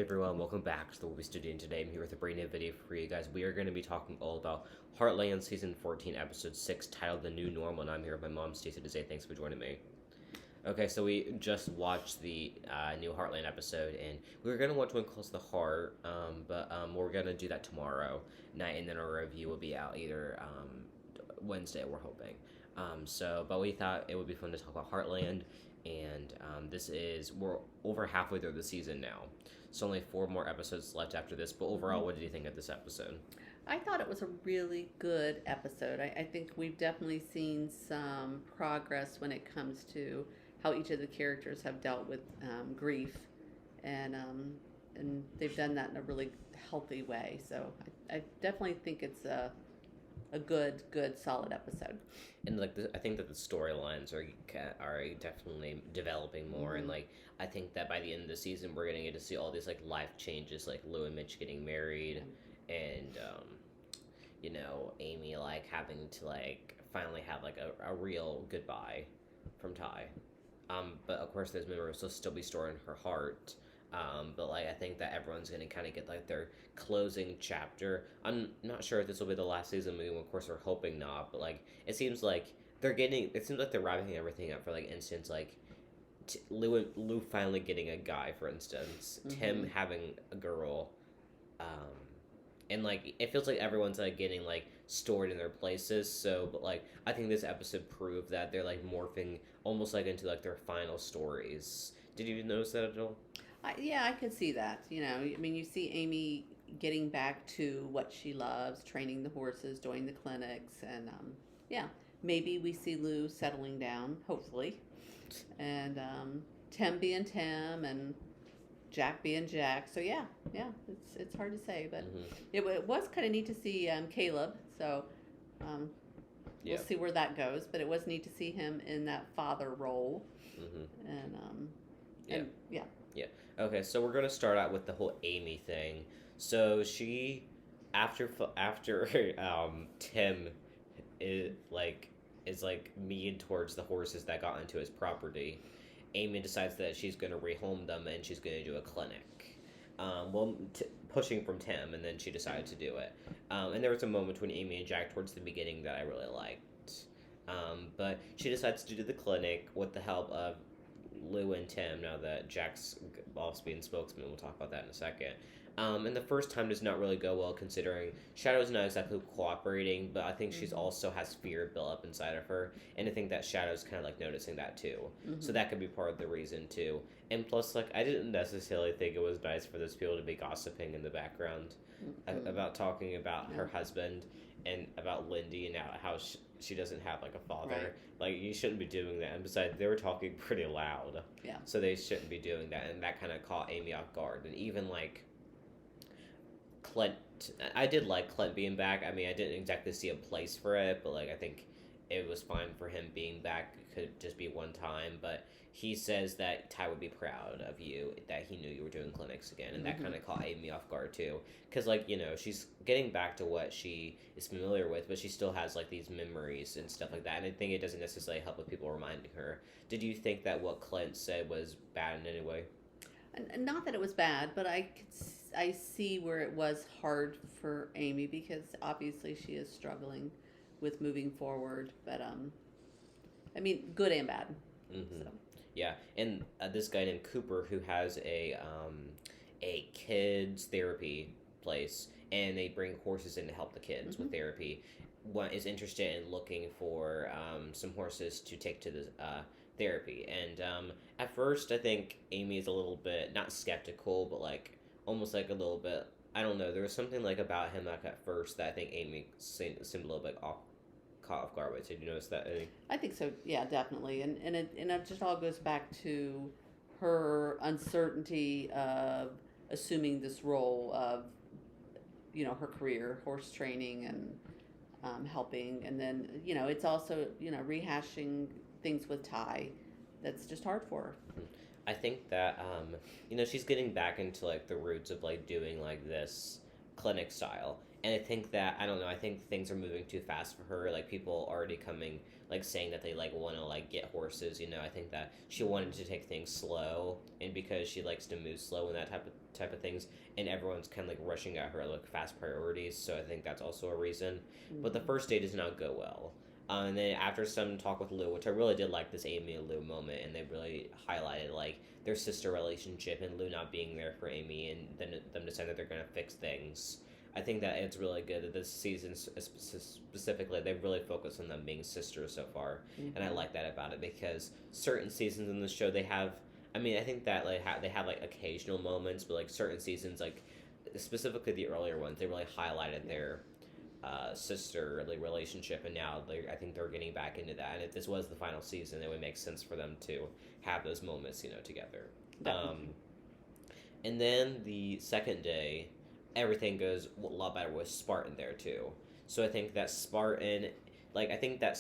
everyone, welcome back to the Movie Studio. And today I'm here with a brand new video for you guys. We are going to be talking all about Heartland Season 14, Episode 6, titled The New Normal. And I'm here with my mom, Stacey mduhzay. Thanks for joining me. Okay, so we just watched the new Heartland episode, and we were going to watch one close to the heart, but we're going to do that tomorrow night, and then our review will be out either Wednesday, we're hoping. But we thought it would be fun to talk about Heartland, and we're over halfway through the season now. So only 4 more episodes left after this, but overall, what did you think of this episode? I thought it was a really good episode. I think we've definitely seen some progress when it comes to how each of the characters have dealt with grief, and they've done that in a really healthy way. So I definitely think it's a good, solid episode. And I think that the storylines are definitely developing more, and I think that by the end of the season, we're gonna get to see all these life changes, like Lou and Mitch getting married, and Amy having to finally have a real goodbye from Ty. But of course, those memories will still be stored in her heart. But I think that everyone's gonna kind of get their closing chapter. I'm not sure if this will be the last season movie. Of course, we're hoping not. But it seems like they're getting. It seems like they're wrapping everything up. For instance, Lou finally getting a guy. For instance, Tim having a girl. And it feels like everyone's getting stored in their places. So, but I think this episode proved that they're morphing almost into their final stories. Did you notice that at all? Yeah, I could see that. You see Amy getting back to what she loves, training the horses, doing the clinics, and maybe we see Lou settling down, hopefully, and Tim being Tim, and Jack being Jack. So yeah, it's hard to say, but it was kind of neat to see Caleb. So we'll see where that goes. But it was neat to see him in that father role, and yeah. Okay, so we're gonna start out with the whole Amy thing. So she, after Tim is mean towards the horses that got into his property, Amy decides that she's gonna rehome them and she's gonna do a clinic. Pushing from Tim, and then she decided to do it. And there was a moment between Amy and Jack towards the beginning that I really liked. But she decides to do the clinic with the help of Lou and Tim, now that Jack's boss being spokesman. We'll talk about that in a second. And the first time does not really go well, considering Shadow's not exactly cooperating, but I think she's also has fear built up inside of her, and I think that Shadow's kind of noticing that too. So that could be part of the reason too. And plus, I didn't necessarily think it was nice for those people to be gossiping in the background about talking about her husband and about Lindy and how she doesn't have a father. Right. You shouldn't be doing that. And besides, they were talking pretty loud. Yeah. So they shouldn't be doing that, and that kind of caught Amy off guard. And even Clint, I did like Clint being back. I mean, I didn't exactly see a place for it, but I think it was fine for him being back. It could just be one time, but he says that Ty would be proud of you, that he knew you were doing clinics again, and that kind of caught Amy off guard too, because she's getting back to what she is familiar with, but she still has these memories and stuff like that, and I think it doesn't necessarily help with people reminding her. Did you think that what Clint said was bad in any way? Not that it was bad, but I see where it was hard for Amy, because obviously she is struggling with moving forward. But I mean, good and bad. So. Yeah, and this guy named Cooper, who has a kids therapy place, and they bring horses in to help the kids with therapy, is interested in looking for some horses to take to the therapy. And at first, I think Amy is a little bit, not skeptical, but almost a little bit, I don't know, there was something about him at first that I think Amy seemed a little bit caught off guard with. Did you notice that, Eddie? I think so, yeah, definitely. And it just all goes back to her uncertainty of assuming this role of, her career, horse training and helping. And then, it's also, rehashing things with Ty that's just hard for her. I think that, she's getting back into the roots of doing this clinic style. And I think that I don't know. I think things are moving too fast for her. Like people already coming, like saying that they like want to like get horses. You know, I think that she wanted to take things slow, and because she likes to move slow and that type of things, and everyone's kind of like rushing at her like fast priorities. So I think that's also a reason. But the Mm-hmm. first date does not go well. And then after some talk with Lou, which I really did like this Amy and Lou moment, and they really highlighted like their sister relationship and Lou not being there for Amy, and then them deciding that they're gonna fix things. I think that it's really good that this season specifically they've really focused on them being sisters so far, and I Mm-hmm. like that about it because certain seasons in the show they have. I mean, I think that like they have like occasional moments, but like certain seasons, like specifically the earlier ones, they really highlighted Yeah, their sisterly relationship, and now I think they're getting back into that. And if this was the final season, it would make sense for them to have those moments, you know, together. Um, definitely. and then the second day, everything goes a lot better with Spartan there too. So I think that Spartan, like I think that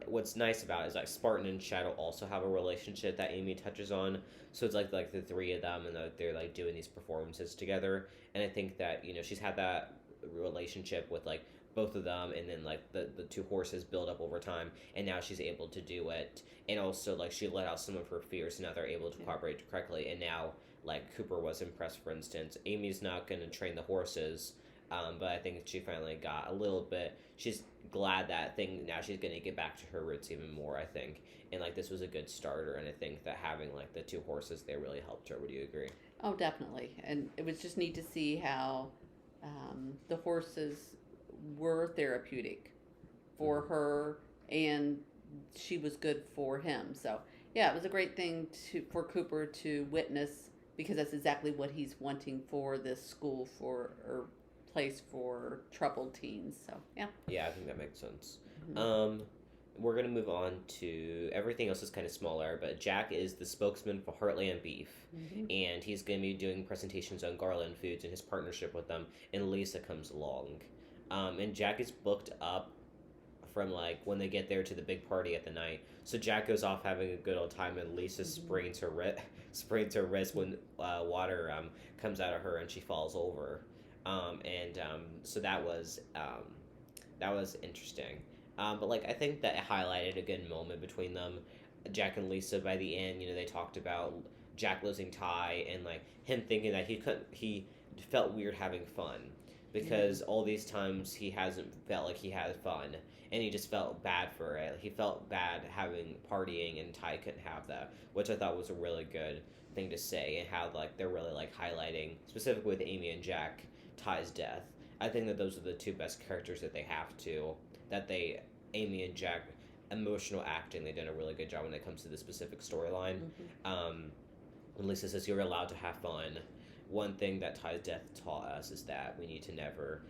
what's nice about it is like Spartan and Shadow also have a relationship that Amy touches on. So it's like the three of them, and they're like doing these performances together. And I think that she's had that relationship with like both of them, and then like the two horses build up over time, and now she's able to do it, and also like she let out some of her fears, so now they're able to Yeah. cooperate correctly, and now like Cooper was impressed, for instance. Amy's not going to train the horses, but I think she finally got a little bit. She's glad that thing now she's going to get back to her roots even more, I think. And like this was a good starter, and I think that having like the two horses, they really helped her. Would you agree? Oh, definitely. And it was just neat to see how the horses were therapeutic for Mm-hmm. her, and she was good for him. So yeah, it was a great thing for Cooper to witness, because that's exactly what he's wanting for this school for, or place for troubled teens. So yeah. Yeah, I think that makes sense. Hmm. Um, we're gonna move on to everything else is kind of smaller, but Jack is the spokesman for Heartland Beef, Hmm. and he's gonna be doing presentations on Garland Foods and his partnership with them. And Lisa comes along, and Jack is booked up from like when they get there to the big party at the night. So Jack goes off having a good old time, and Lisa Hmm. sprains her wrist when water comes out of her and she falls over. And So that was interesting. But like I think that it highlighted a good moment between them, Jack and Lisa. By the end, they talked about Jack losing Ty and like him thinking that he felt weird having fun Hmm. because all these times he hasn't felt like he had fun, and he just felt bad for it. He felt bad having partying, and Ty couldn't have that, which I thought was a really good thing to say, and how like they're really like highlighting specifically with Amy and Jack Ty's death. I think that those are the two best characters that they have to that they Amy and Jack emotional acting. They've done a really good job when it comes to the specific storyline. Hmm. Um, when Lisa says you're allowed to have fun, one thing that Ty's death taught us is that we need to never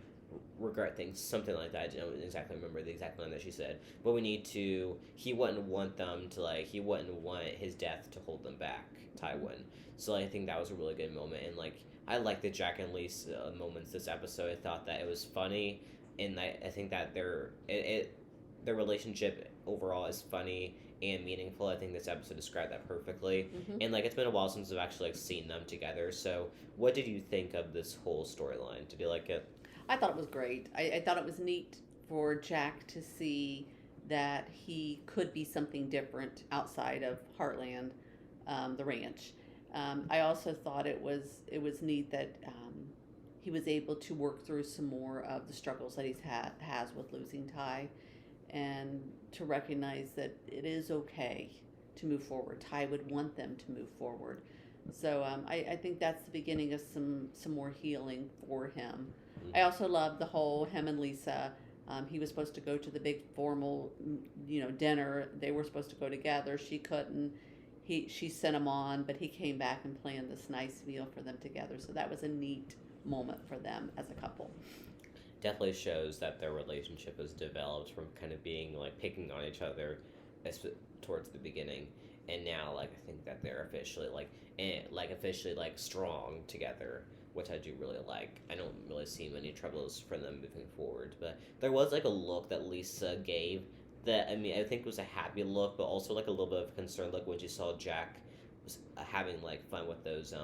regret things, something like that. I don't exactly remember the exact line that she said, but we need to. He wouldn't want them to like. He wouldn't want his death to hold them back. Ty Hmm. wouldn't. So I think that was a really good moment, and like I like the Jack and Lisa moments this episode. I thought that it was funny, and I think that their relationship overall is funny and meaningful. I think this episode described that perfectly. Hmm. And like it's been a while since I've actually like seen them together. So what did you think of this whole storyline? Did you like it? I thought it was great. I thought it was neat for Jack to see that he could be something different outside of Heartland, the ranch. I also thought it was neat that he was able to work through some more of the struggles that has with losing Ty, and to recognize that it is okay to move forward. Ty would want them to move forward. So I think that's the beginning of some more healing for him. I Mm-hmm. also love the whole him and Lisa. He was supposed to go to the big formal, dinner. They were supposed to go together. She couldn't. She sent him on, but he came back and planned this nice meal for them together. So that was a neat moment for them as a couple. Definitely shows that their relationship has developed from kind of being like picking on each other as, towards the beginning, and now like I think that they're officially officially like strong together, which I do really like. I don't really see many troubles for them moving forward, but there was like a look that Lisa gave that I think was a happy look, but also like a little bit of concern, like when she saw Jack was having like fun with those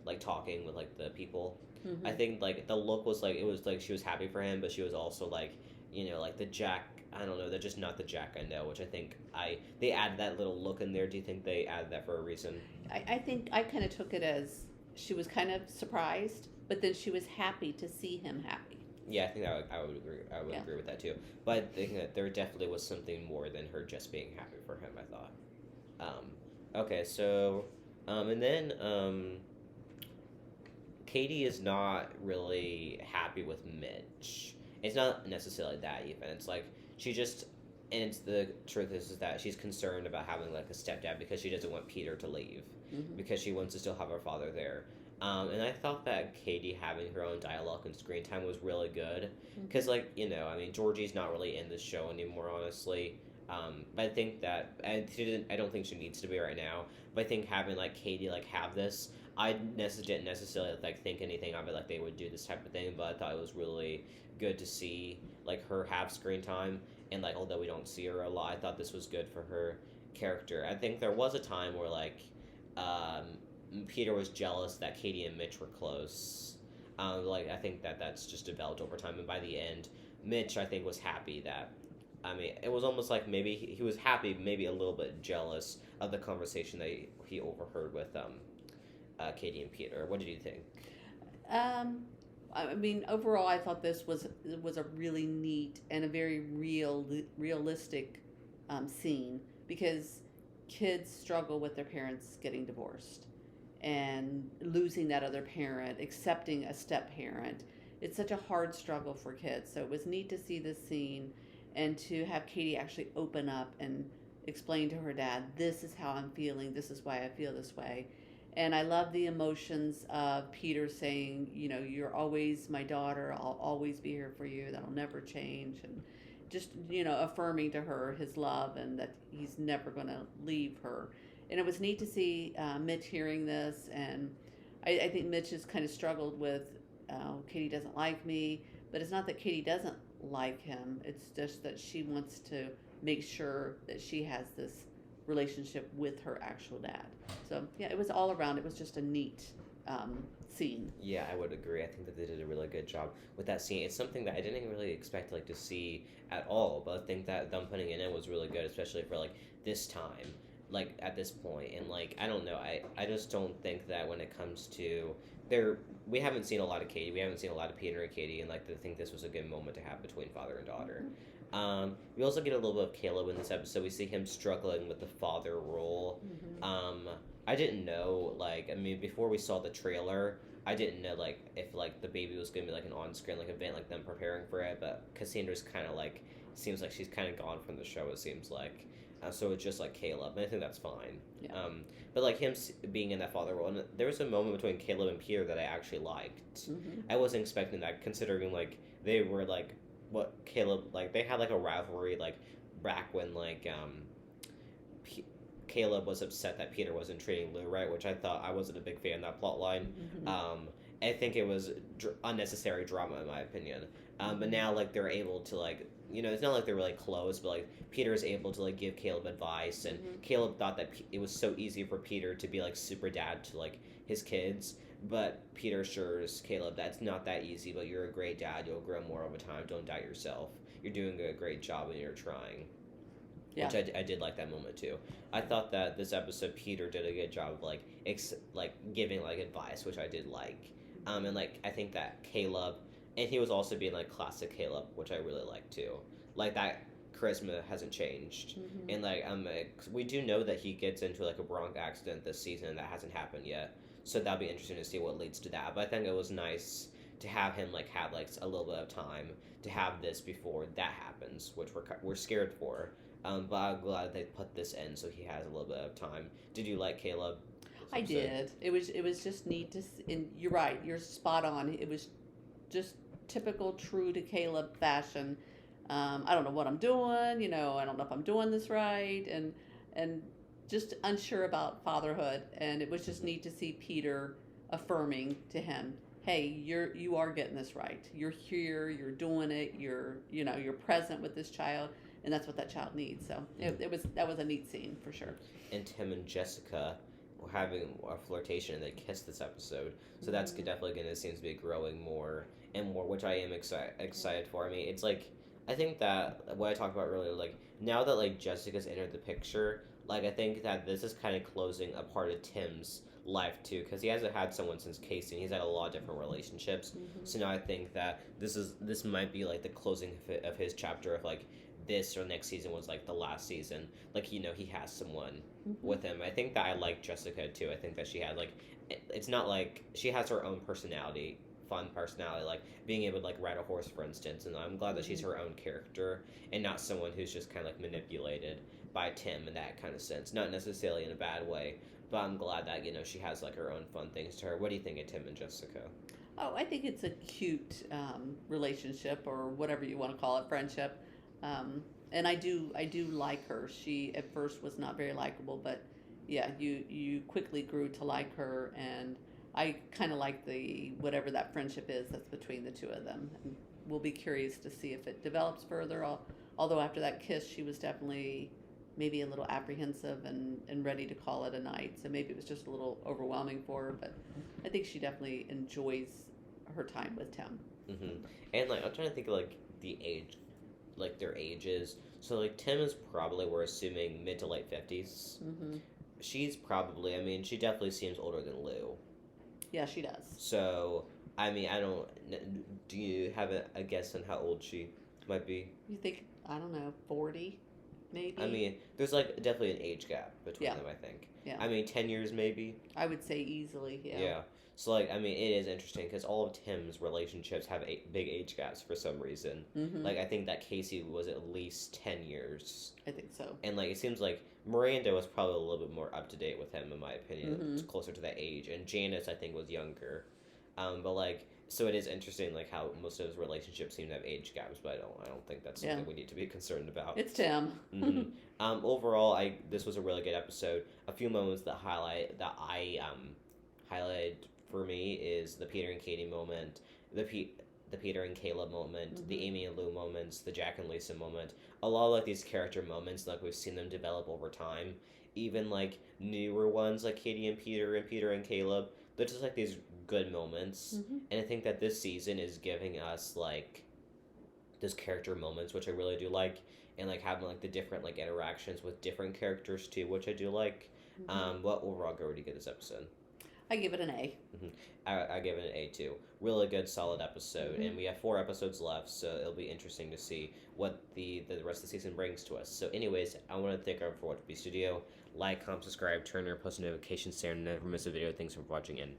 like talking with like the people. I Mm-hmm. think like the look was like it was like she was happy for him, but she was also like like the Jack. I don't know. They're just not the Jack I know, which I think they added that little look in there. Do you think they added that for a reason? I think I kind of took it as she was kind of surprised, but then she was happy to see him happy. Yeah, I think I would agree. I would Yeah. agree with that too. But I think that there definitely was something more than her just being happy for him. I thought. Okay, so and then Katie is not really happy with Mitch. It's not necessarily that even. It's like she just, and it's the truth is that she's concerned about having like a stepdad because she doesn't want Peter to leave Mm-hmm. because she wants to still have her father there. And I thought that Katie having her own dialogue and screen time was really good because, like, I mean, Georgie's not really in this show anymore, honestly. But I think that I don't think she needs to be right now. But I think having like Katie like have this, I didn't necessarily like think anything of it like they would do this type of thing. But I thought it was really good to see like her have screen time and like although we don't see her a lot, I thought this was good for her character. I think there was a time where like um, Peter was jealous that Katie and Mitch were close. Like I think that that's just developed over time, and by the end, Mitch I think was happy that. I mean, it was almost like maybe he was happy, maybe a little bit jealous of the conversation that he overheard with Katie and Peter. What did you think? Um, I mean, overall, I thought this was a really neat and a very realistic scene because kids struggle with their parents getting divorced and losing that other parent, accepting a step parent. It's such a hard struggle for kids. So it was neat to see this scene and to have Katie actually open up and explain to her dad, this is how I'm feeling, this is why I feel this way. And I love the emotions of Peter saying, you're always my daughter, I'll always be here for you, that'll never change. And just, affirming to her his love and that he's never going to leave her. And it was neat to see Mitch hearing this. And I think Mitch has kind of struggled with, Katie doesn't like me. But it's not that Katie doesn't like him, it's just that she wants to make sure that she has this relationship with her actual dad. So yeah, it was all around. It was just a neat scene. Yeah, I would agree. I think that they did a really good job with that scene. It's something that I didn't really expect like to see at all, but I think that them putting it in was really good, especially for like this time, like at this point. And like I don't know, I just don't think that when it comes to there, we haven't seen a lot of Katie, we haven't seen a lot of Peter and Katie, and like I think this was a good moment to have between father and daughter. We also get a little bit of Caleb in this episode. We see him struggling with the father role. Mm-hmm. I didn't know, like, I mean, before we saw the trailer, I didn't know, like, if, like, the baby was going to be, like, an on-screen, like, event, like, them preparing for it, but Cassandra's kind of, like, seems like she's kind of gone from the show, it seems like. So it's just, like, Caleb, and I think that's fine. Yeah. But, like, him being in that father role, and there was a moment between Caleb and Peter that I actually liked. Mm-hmm. I wasn't expecting that, considering, like, they were, like, what Caleb, like, they had, like, a rivalry, like, back when, like, Caleb was upset that Peter wasn't treating Lou right, which I thought I wasn't a big fan of that plot line. Mm-hmm. I think it was unnecessary drama in my opinion. But now like they're able to like it's not like they're really close, but like Peter is able to like give Caleb advice, and Mm-hmm. Caleb thought that it was so easy for Peter to be like super dad to like his kids. But Peter assures Caleb that's not that easy, but you're a great dad. You'll grow more over time. Don't doubt yourself. You're doing a great job and you're trying. Yeah. Which I did like that moment too. I thought that this episode Peter did a good job of like giving like advice, which I did like. And like I think that Caleb, and he was also being like classic Caleb, which I really like too. Like that charisma hasn't changed, Mm-hmm. and like we do know that he gets into like a Bronx accident this season, and that hasn't happened yet. So that'll be interesting to see what leads to that. But I think it was nice to have him like have like a little bit of time to have this before that happens, which we're scared for. But I'm glad they put this in so he has a little bit of time. Did you like Caleb? I did. It was just neat to see, and you're right. You're spot on. It was just typical, true to Caleb fashion. I don't know what I'm doing. I don't know if I'm doing this right, and just unsure about fatherhood. And it was just neat to see Peter affirming to him, "Hey, you are getting this right. You're here. You're doing it. You're present with this child." And that's what that child needs. So that was a neat scene for sure. And Tim and Jessica, having a flirtation and they kiss this episode. So that's Mhm. definitely going to seems to be growing more and more, which I am excited for. I mean, it's like I think that what I talked about earlier, like now that like Jessica's entered the picture, like I think that this is kind of closing a part of Tim's life too, because he hasn't had someone since Casey. And he's had a lot of different relationships. Mhm. So now I think that this might be like the closing of his chapter of like this or next season was like the last season. Like he has someone Mhm. with him. I think that I like Jessica too. I think that she had like it's not like she has her own personality, fun personality, like being able to like ride a horse, for instance. And I'm glad that she's Mhm. her own character and not someone who's just kind of like manipulated by Tim in that kind of sense. Not necessarily in a bad way, but I'm glad that she has like her own fun things to her. What do you think of Tim and Jessica? Oh, I think it's a cute relationship, or whatever you want to call it, friendship. And I do like her. She at first was not very likable, but yeah, you quickly grew to like her, and I kind of like the whatever that friendship is that's between the two of them. And we'll be curious to see if it develops further. Although after that kiss, she was definitely maybe a little apprehensive and ready to call it a night. So maybe it was just a little overwhelming for her, but I think she definitely enjoys her time with Tim. And like I'm trying to think of like the age, like their ages. So like Tim is probably, we're assuming, mid to late 50s. Hmm. She's probably, I mean, she definitely seems older than Lou. Yeah, she does. So I mean, I don't. Do you have a guess on how old she might be? You think, I don't know, 40 maybe? I mean, there's like definitely an age gap between Yeah. them. I think. Yeah. I mean, 10 years maybe. I would say easily, yeah. Yeah. So like, I mean, it is interesting because all of Tim's relationships have big age gaps for some reason. Hmm. Like I think that Casey was at least 10 years, I think so. and like it seems like Miranda was probably a little bit more up to date with him, in my opinion. It's Mhm. closer to that age, and Janice I think was younger. But like, so it is interesting like how most of his relationships seem to have age gaps, but I don't think that's something Yeah. we need to be concerned about. It's Tim. hmm Overall, this was a really good episode. A few moments that I highlighted for me is the Peter and Katie moment, the Peter and Caleb moment, the Mhm. Amy and Lou moments, the Jack and Lisa moment. A lot of like these character moments, like we've seen them develop over time. Even like newer ones like Katie and Peter and Caleb. They're just like these good moments. Hmm. And I think that this season is giving us like those character moments, which I really do like, and like having like the different like interactions with different characters too, which I do like. Hmm. What overall grade would you give this episode? I give it an A. I give it an A too. Really good, solid episode, Mhm. and we have 4 episodes left, so it'll be interesting to see what the rest of the season brings to us. So, anyways, I want to thank everyone for watching the studio. Like, comment, subscribe, turn on post notifications so you never miss a video. Thanks for watching, and